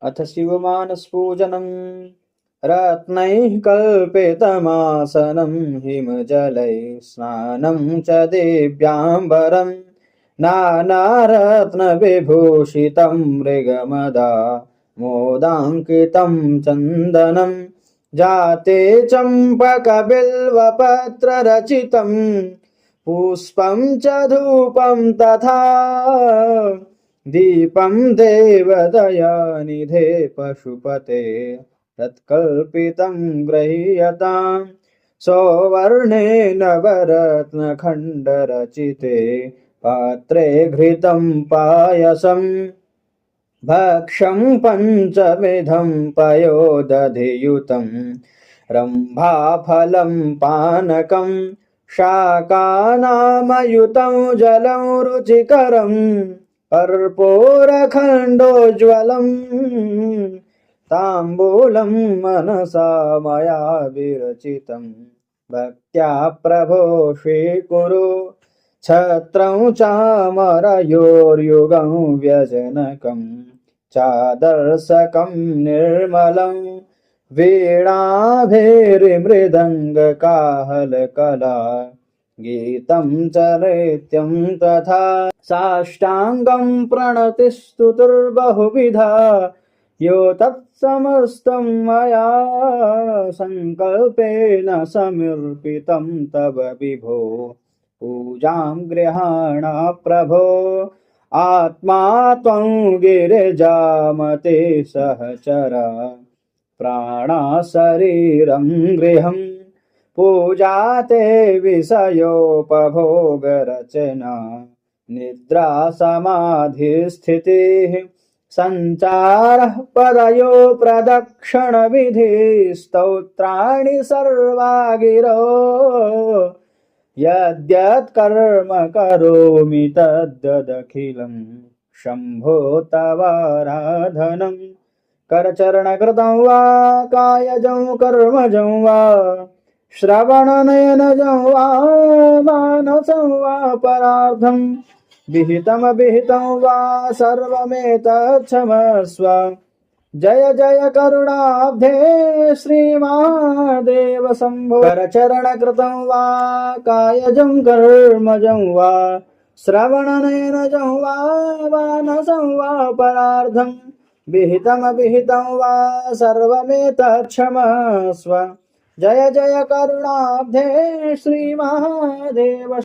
अथ शिवमानसपूजनं रत्नैः कल्पितमासनं हिमजलैः स्नानं च दिव्याम्बरं नानारत्नविभूषितं मृगमदा मोदाङ्कितं चन्दनं जाते चम्पकबिल्वपत्ररचितं पुष्पं च धूपं तथा दीपं देवदयानिधे पशुपते तत्कल्पितं गृह्यताम् सौवर्णेन वरत्नखण्डरचिते पात्रे घृतं पायसं भक्ष्यं पञ्चविधं पयोदधियुतं रम्भाफलं पानकं शाकानामयुतं जलं रुचिकरं कर्पूरखण्डोज्ज्वलम् ताम्बूलं मनसा मया विरचितं भक्त्या प्रभो स्वीकुरु छत्रं चामरयोर्युगं व्यजनकं चादर्शकं निर्मलं वीणाभिर्मृदङ्गकाहलकला गीतं च नृत्यं तथा साष्टाङ्गं प्रणतिस्तुतिर्बहुविधा यो तत्समस्तं मया सङ्कल्पेन समर्पितं तव विभो पूजां गृहाण प्रभो आत्मा त्वं गिरिजामते सहचरा प्राणा शरीरं गृहं पूजा ते विषयोपभोगरचना निद्रा समाधिस्थितिः सञ्चारः पदयो प्रदक्षिणविधिः स्तोत्राणि सर्वा गिरो यद्यत् कर्म करोमि तद्दखिलं शम्भो तवाराधनं करचरणकृतं वा कायजं कर्मजं वा श्रवणनयनजं वा मानसं वा परार्थं विहितमविहितं वा सर्वमेतत् क्षमस्व जय जय करुणाब्धे श्रीमहादेव शम्भो करचरणकृतं वा कायजं कर्मजं वा श्रवणनयनजं वा मानसं वा परार्थं विहितमविहितं वा सर्वमेतत् क्षमस्व जय जय करुणाब्धे श्रीमहादेव